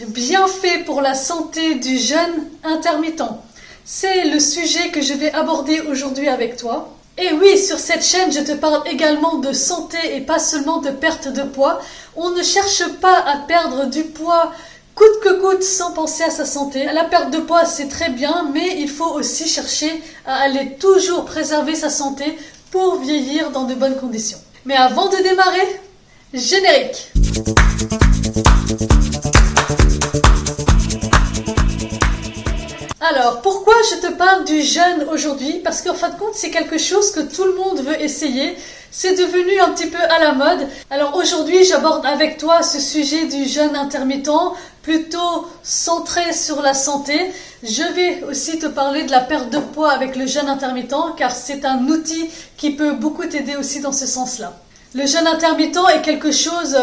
bienfaits pour la santé du jeûne intermittent. C'est le sujet que je vais aborder aujourd'hui avec toi. Et oui, sur cette chaîne, je te parle également de santé et pas seulement de perte de poids. On ne cherche pas à perdre du poids coûte que coûte sans penser à sa santé. La perte de poids, c'est très bien, mais il faut aussi chercher à aller toujours préserver sa santé pour vieillir dans de bonnes conditions. Mais avant de démarrer, générique! Alors, pourquoi je te parle du jeûne aujourd'hui? Parce qu'en fin de compte, c'est quelque chose que tout le monde veut essayer. C'est devenu un petit peu à la mode. Alors aujourd'hui, j'aborde avec toi ce sujet du jeûne intermittent, plutôt centré sur la santé. Je vais aussi te parler de la perte de poids avec le jeûne intermittent, car c'est un outil qui peut beaucoup t'aider aussi dans ce sens-là. Le jeûne intermittent est quelque chose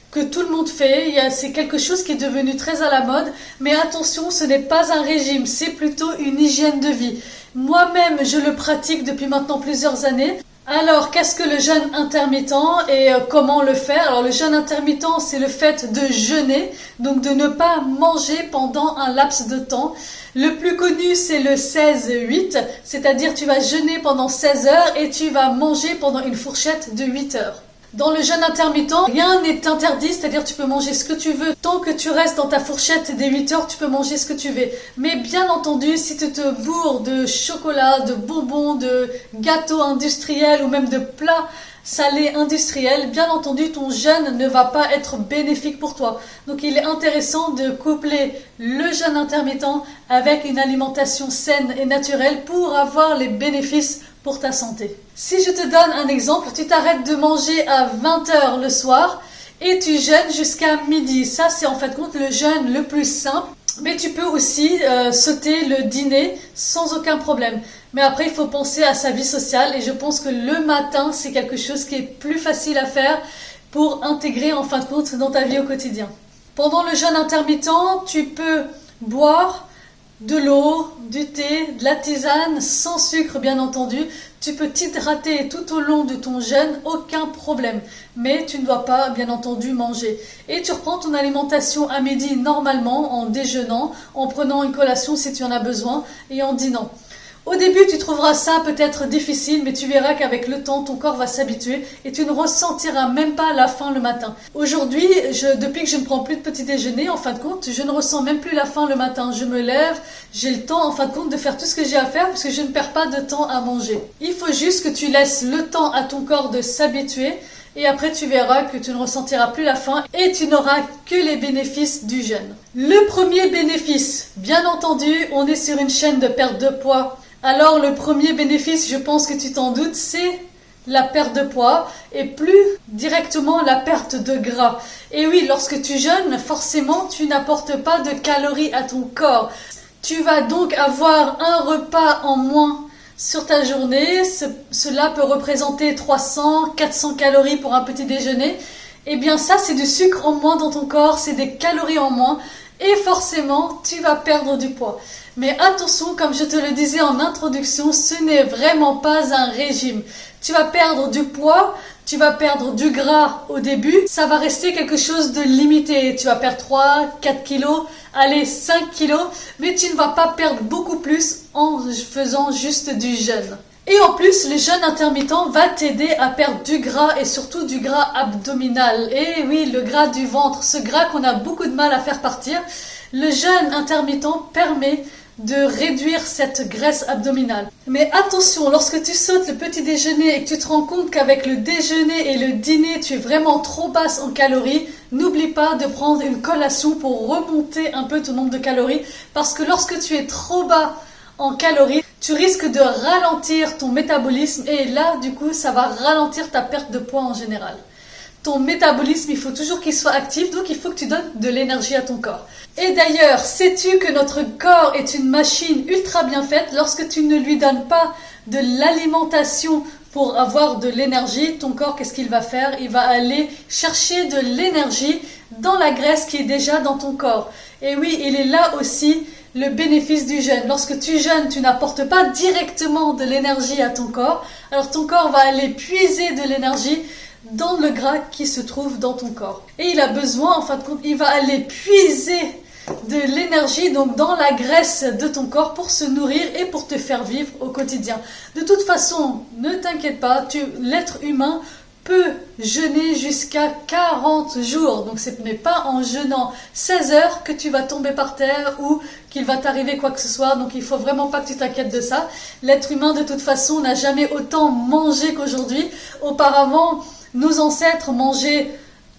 que tout le monde fait, c'est quelque chose qui est devenu très à la mode, mais attention, ce n'est pas un régime, c'est plutôt une hygiène de vie. Moi-même, je le pratique depuis maintenant plusieurs années. Alors, qu'est-ce que le jeûne intermittent et comment le faire? Alors, le jeûne intermittent, c'est le fait de jeûner, donc de ne pas manger pendant un laps de temps. Le plus connu, c'est le 16-8, c'est-à-dire tu vas jeûner pendant 16 heures et tu vas manger pendant une fourchette de 8 heures. Dans le jeûne intermittent, rien n'est interdit, c'est-à-dire tu peux manger ce que tu veux. Tant que tu restes dans ta fourchette des 8 heures, tu peux manger ce que tu veux. Mais bien entendu, si tu te bourres de chocolat, de bonbons, de gâteaux industriels ou même de plats salés industriels, bien entendu, ton jeûne ne va pas être bénéfique pour toi. Donc il est intéressant de coupler le jeûne intermittent avec une alimentation saine et naturelle pour avoir les bénéfices pour ta santé. Si je te donne un exemple, tu t'arrêtes de manger à 20 h le soir et tu jeûnes jusqu'à midi. Ça, c'est en fait compte le jeûne le plus simple. Mais tu peux aussi sauter le dîner sans aucun problème. Mais après, il faut penser à sa vie sociale et je pense que le matin, c'est quelque chose qui est plus facile à faire pour intégrer en fin de compte dans ta vie au quotidien. Pendant le jeûne intermittent, tu peux boire de l'eau, du thé, de la tisane, sans sucre bien entendu. Tu peux t'hydrater tout au long de ton jeûne, aucun problème. Mais tu ne dois pas bien entendu manger. Et tu reprends ton alimentation à midi normalement en déjeunant, en prenant une collation si tu en as besoin et en dînant. Au début, tu trouveras ça peut-être difficile, mais tu verras qu'avec le temps, ton corps va s'habituer et tu ne ressentiras même pas la faim le matin. Aujourd'hui, depuis que je ne prends plus de petit déjeuner, en fin de compte, je ne ressens même plus la faim le matin. Je me lève, j'ai le temps en fin de compte de faire tout ce que j'ai à faire parce que je ne perds pas de temps à manger. Il faut juste que tu laisses le temps à ton corps de s'habituer et après tu verras que tu ne ressentiras plus la faim et tu n'auras que les bénéfices du jeûne. Le premier bénéfice, bien entendu, on est sur une chaîne de perte de poids. Alors le premier bénéfice, je pense que tu t'en doutes, c'est la perte de poids et plus directement la perte de gras. Et oui, lorsque tu jeûnes, forcément tu n'apportes pas de calories à ton corps. Tu vas donc avoir un repas en moins sur ta journée. Cela peut représenter 300-400 calories pour un petit déjeuner. Eh bien ça, c'est du sucre en moins dans ton corps, c'est des calories en moins. Et forcément, tu vas perdre du poids. Mais attention, comme je te le disais en introduction, ce n'est vraiment pas un régime. Tu vas perdre du poids, tu vas perdre du gras au début. Ça va rester quelque chose de limité. Tu vas perdre 3, 4 kilos, allez 5 kilos. Mais tu ne vas pas perdre beaucoup plus en faisant juste du jeûne. Et en plus, le jeûne intermittent va t'aider à perdre du gras et surtout du gras abdominal. Et oui, le gras du ventre, ce gras qu'on a beaucoup de mal à faire partir. Le jeûne intermittent permet de réduire cette graisse abdominale. Mais attention, lorsque tu sautes le petit déjeuner et que tu te rends compte qu'avec le déjeuner et le dîner, tu es vraiment trop basse en calories, n'oublie pas de prendre une collation pour remonter un peu ton nombre de calories. Parce que lorsque tu es trop bas en calories, tu risques de ralentir ton métabolisme et là, du coup, ça va ralentir ta perte de poids en général. Ton métabolisme, il faut toujours qu'il soit actif, donc il faut que tu donnes de l'énergie à ton corps. Et d'ailleurs, sais-tu que notre corps est une machine ultra bien faite? Lorsque tu ne lui donnes pas de l'alimentation pour avoir de l'énergie, ton corps, qu'est-ce qu'il va faire? Il va aller chercher de l'énergie dans la graisse qui est déjà dans ton corps. Et oui, il est là aussi le bénéfice du jeûne. Lorsque tu jeûnes, tu n'apportes pas directement de l'énergie à ton corps. Alors ton corps va aller puiser de l'énergie dans le gras qui se trouve dans ton corps. Et il a besoin, en fin de compte, il va aller puiser de l'énergie donc dans la graisse de ton corps pour se nourrir et pour te faire vivre au quotidien. De toute façon, ne t'inquiète pas, l'être humain peut jeûner jusqu'à 40 jours. Donc ce n'est pas en jeûnant 16 heures que tu vas tomber par terre ou qu'il va t'arriver quoi que ce soit. Donc il faut vraiment pas que tu t'inquiètes de ça. L'être humain de toute façon n'a jamais autant mangé qu'aujourd'hui. Auparavant, nos ancêtres mangeaient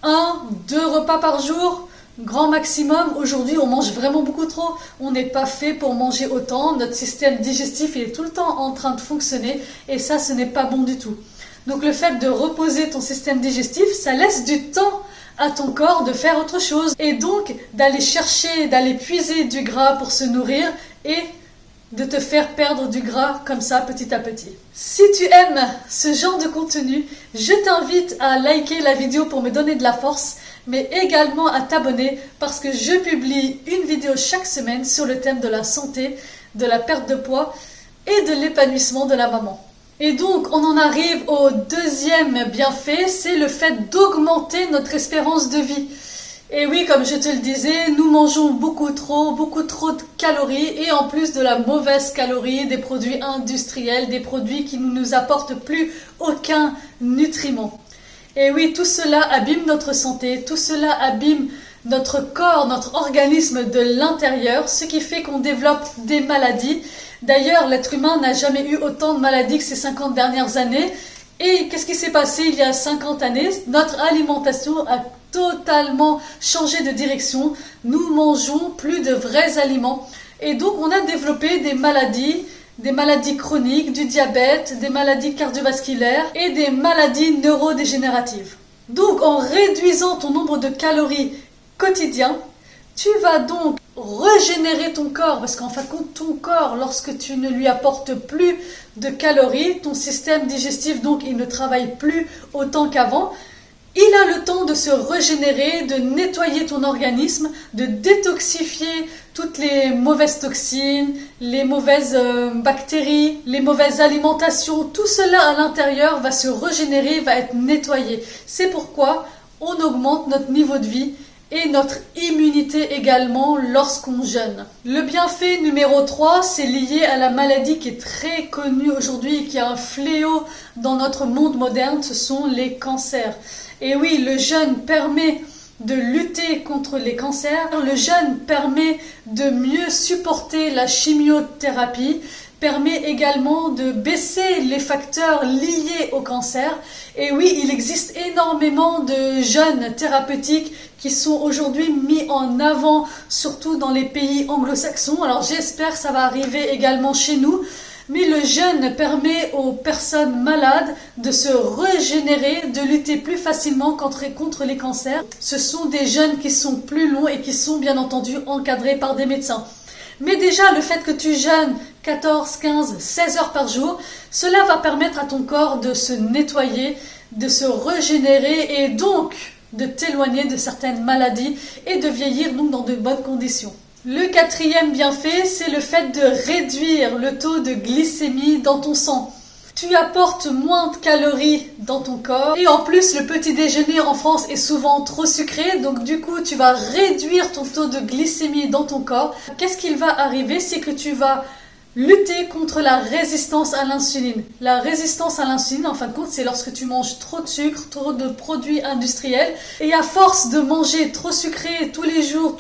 1-2 repas par jour, grand maximum. Aujourd'hui, on mange vraiment beaucoup trop. On n'est pas fait pour manger autant. Notre système digestif il est tout le temps en train de fonctionner et ça, ce n'est pas bon du tout. Donc le fait de reposer ton système digestif, ça laisse du temps à ton corps de faire autre chose et donc d'aller chercher, d'aller puiser du gras pour se nourrir et de te faire perdre du gras comme ça petit à petit. Si tu aimes ce genre de contenu, je t'invite à liker la vidéo pour me donner de la force, mais également à t'abonner parce que je publie une vidéo chaque semaine sur le thème de la santé, de la perte de poids et de l'épanouissement de la maman. Et donc, on en arrive au deuxième bienfait, c'est le fait d'augmenter notre espérance de vie. Et oui, comme je te le disais, nous mangeons beaucoup trop de calories et en plus de la mauvaise calorie, des produits industriels, des produits qui ne nous apportent plus aucun nutriment. Et oui, tout cela abîme notre santé, tout cela abîme notre corps, notre organisme de l'intérieur, ce qui fait qu'on développe des maladies. D'ailleurs, l'être humain n'a jamais eu autant de maladies que ces 50 dernières années. Et qu'est-ce qui s'est passé il y a 50 années? Notre alimentation a totalement changé de direction. Nous mangeons plus de vrais aliments. Et donc, on a développé des maladies chroniques, du diabète, des maladies cardiovasculaires et des maladies neurodégénératives. Donc, en réduisant ton nombre de calories quotidien, tu vas donc régénérer ton corps, parce qu'en fin de compte, ton corps, lorsque tu ne lui apportes plus de calories, ton système digestif, donc, il ne travaille plus autant qu'avant. Il a le temps de se régénérer, de nettoyer ton organisme, de détoxifier toutes les mauvaises toxines, les mauvaises bactéries, les mauvaises alimentations. Tout cela à l'intérieur va se régénérer, va être nettoyé. C'est pourquoi on augmente notre niveau de vie et notre immunité également lorsqu'on jeûne. Le bienfait numéro 3, c'est lié à la maladie qui est très connue aujourd'hui et qui est un fléau dans notre monde moderne, ce sont les cancers. Et oui, le jeûne permet de lutter contre les cancers, le jeûne permet de mieux supporter la chimiothérapie, permet également de baisser les facteurs liés au cancer. Et oui, il existe énormément de jeûnes thérapeutiques qui sont aujourd'hui mis en avant, surtout dans les pays anglo-saxons. Alors j'espère que ça va arriver également chez nous. Mais le jeûne permet aux personnes malades de se régénérer, de lutter plus facilement contre les cancers. Ce sont des jeûnes qui sont plus longs et qui sont bien entendu encadrés par des médecins. Mais déjà, le fait que tu jeûnes 14, 15, 16 heures par jour, cela va permettre à ton corps de se nettoyer, de se régénérer et donc de t'éloigner de certaines maladies et de vieillir donc dans de bonnes conditions. Le quatrième bienfait, c'est le fait de réduire le taux de glycémie dans ton sang. Tu apportes moins de calories dans ton corps et en plus le petit déjeuner en France est souvent trop sucré, donc du coup tu vas réduire ton taux de glycémie dans ton corps. Qu'est-ce qu'il va arriver? C'est que tu vas lutter contre la résistance à l'insuline. La résistance à l'insuline, en fin de compte, c'est lorsque tu manges trop de sucre, trop de produits industriels. Et à force de manger trop sucré tous les jours,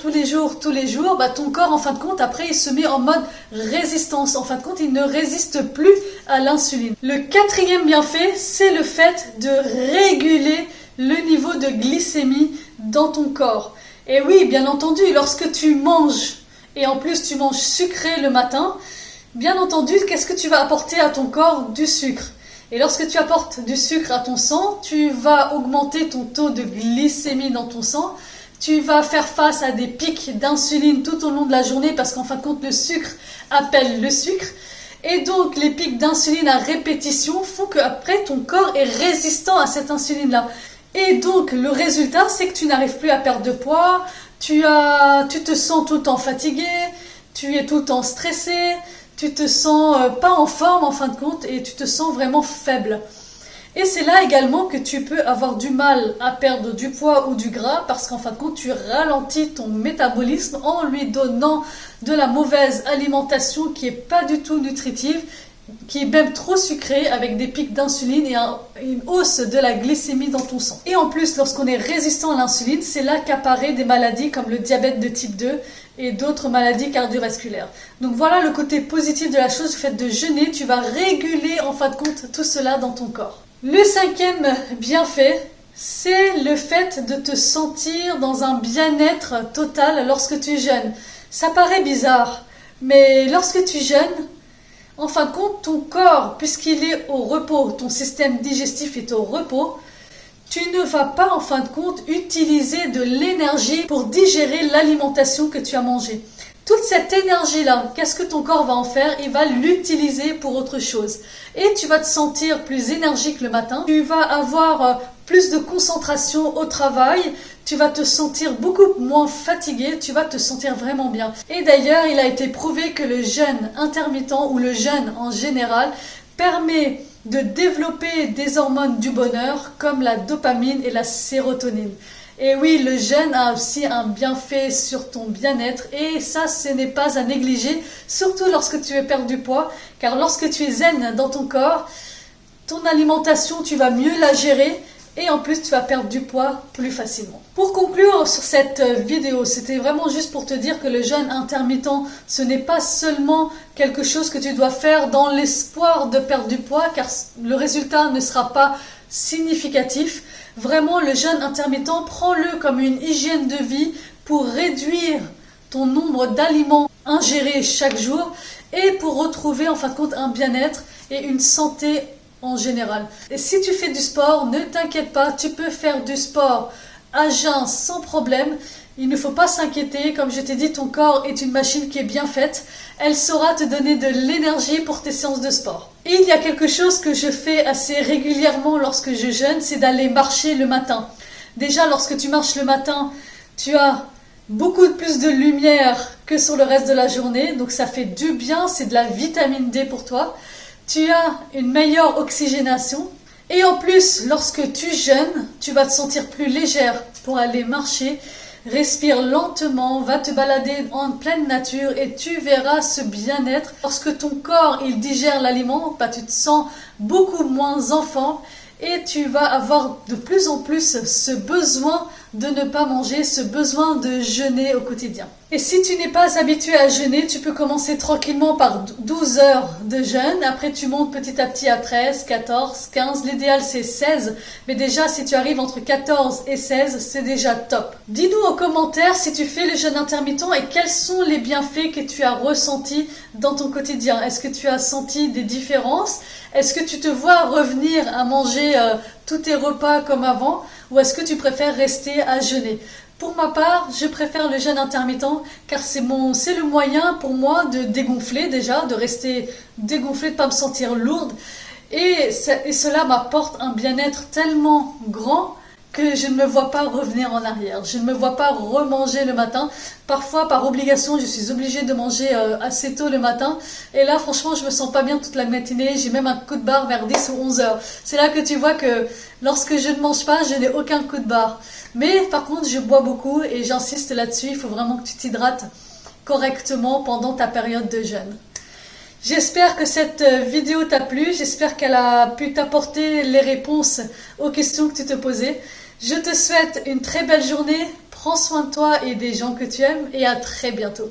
ton corps, en fin de compte, après, il se met en mode résistance. En fin de compte, il ne résiste plus à l'insuline. Le quatrième bienfait, c'est le fait de réguler le niveau de glycémie dans ton corps. Et oui, bien entendu, lorsque tu manges, et en plus tu manges sucré le matin, bien entendu, qu'est-ce que tu vas apporter à ton corps? Du sucre. Et lorsque tu apportes du sucre à ton sang, tu vas augmenter ton taux de glycémie dans ton sang. Tu vas faire face à des pics d'insuline tout au long de la journée parce qu'en fin de compte, le sucre appelle le sucre. Et donc, les pics d'insuline à répétition font qu'après, ton corps est résistant à cette insuline-là. Et donc, le résultat, c'est que tu n'arrives plus à perdre de poids, tu te sens tout le temps fatigué, tu es tout le temps stressé, tu te sens pas en forme en fin de compte et tu te sens vraiment faible. Et c'est là également que tu peux avoir du mal à perdre du poids ou du gras parce qu'en fin de compte, tu ralentis ton métabolisme en lui donnant de la mauvaise alimentation qui n'est pas du tout nutritive, qui est même trop sucrée avec des pics d'insuline et une hausse de la glycémie dans ton sang. Et en plus, lorsqu'on est résistant à l'insuline, c'est là qu'apparaissent des maladies comme le diabète de type 2 et d'autres maladies cardiovasculaires. Donc voilà le côté positif de la chose, le fait de jeûner, tu vas réguler en fin de compte tout cela dans ton corps. Le cinquième bienfait, c'est le fait de te sentir dans un bien-être total lorsque tu jeûnes. Ça paraît bizarre, mais lorsque tu jeûnes, en fin de compte, ton corps, puisqu'il est au repos, ton système digestif est au repos, tu ne vas pas en fin de compte utiliser de l'énergie pour digérer l'alimentation que tu as mangée. Toute cette énergie-là, qu'est-ce que ton corps va en faire? Il va l'utiliser pour autre chose. Et tu vas te sentir plus énergique le matin, tu vas avoir plus de concentration au travail, tu vas te sentir beaucoup moins fatigué, tu vas te sentir vraiment bien. Et d'ailleurs, il a été prouvé que le jeûne intermittent ou le jeûne en général permet de développer des hormones du bonheur comme la dopamine et la sérotonine. Et oui, le jeûne a aussi un bienfait sur ton bien-être et ça, ce n'est pas à négliger, surtout lorsque tu veux perdre du poids, car lorsque tu es zen dans ton corps, ton alimentation, tu vas mieux la gérer et en plus, tu vas perdre du poids plus facilement. Pour conclure sur cette vidéo, c'était vraiment juste pour te dire que le jeûne intermittent, ce n'est pas seulement quelque chose que tu dois faire dans l'espoir de perdre du poids, car le résultat ne sera pas significatif. Vraiment, le jeûne intermittent, prends-le comme une hygiène de vie pour réduire ton nombre d'aliments ingérés chaque jour et pour retrouver en fin de compte un bien-être et une santé en général. Et si tu fais du sport, ne t'inquiète pas, tu peux faire du sport à jeun sans problème. Il ne faut pas s'inquiéter, comme je t'ai dit, ton corps est une machine qui est bien faite. Elle saura te donner de l'énergie pour tes séances de sport. Et il y a quelque chose que je fais assez régulièrement lorsque je jeûne, c'est d'aller marcher le matin. Déjà, lorsque tu marches le matin, tu as beaucoup plus de lumière que sur le reste de la journée. Donc ça fait du bien, c'est de la vitamine D pour toi. Tu as une meilleure oxygénation. Et en plus, lorsque tu jeûnes, tu vas te sentir plus légère pour aller marcher. Respire lentement, va te balader en pleine nature et tu verras ce bien-être. Lorsque ton corps il digère l'aliment, tu te sens beaucoup moins enfant et tu vas avoir de plus en plus ce besoin de ne pas manger, ce besoin de jeûner au quotidien. Et si tu n'es pas habitué à jeûner, tu peux commencer tranquillement par 12 heures de jeûne. Après, tu montes petit à petit à 13, 14, 15. L'idéal, c'est 16. Mais déjà, si tu arrives entre 14 et 16, c'est déjà top. Dis-nous en commentaire si tu fais le jeûne intermittent et quels sont les bienfaits que tu as ressentis dans ton quotidien. Est-ce que tu as senti des différences? Est-ce que tu te vois revenir à manger tous tes repas comme avant? Ou est-ce que tu préfères rester à jeûner? Pour ma part, je préfère le jeûne intermittent car c'est le moyen pour moi de dégonfler déjà, de rester dégonflée, de ne pas me sentir lourde. Et cela m'apporte un bien-être tellement grand que je ne me vois pas revenir en arrière. Je ne me vois pas remanger le matin. Parfois, par obligation, je suis obligée de manger assez tôt le matin. Et là, franchement, je me sens pas bien toute la matinée. J'ai même un coup de barre vers 10 ou 11 heures. C'est là que tu vois que lorsque je ne mange pas, je n'ai aucun coup de barre. Mais par contre, je bois beaucoup et j'insiste là-dessus. Il faut vraiment que tu t'hydrates correctement pendant ta période de jeûne. J'espère que cette vidéo t'a plu. J'espère qu'elle a pu t'apporter les réponses aux questions que tu te posais. Je te souhaite une très belle journée. Prends soin de toi et des gens que tu aimes et à très bientôt.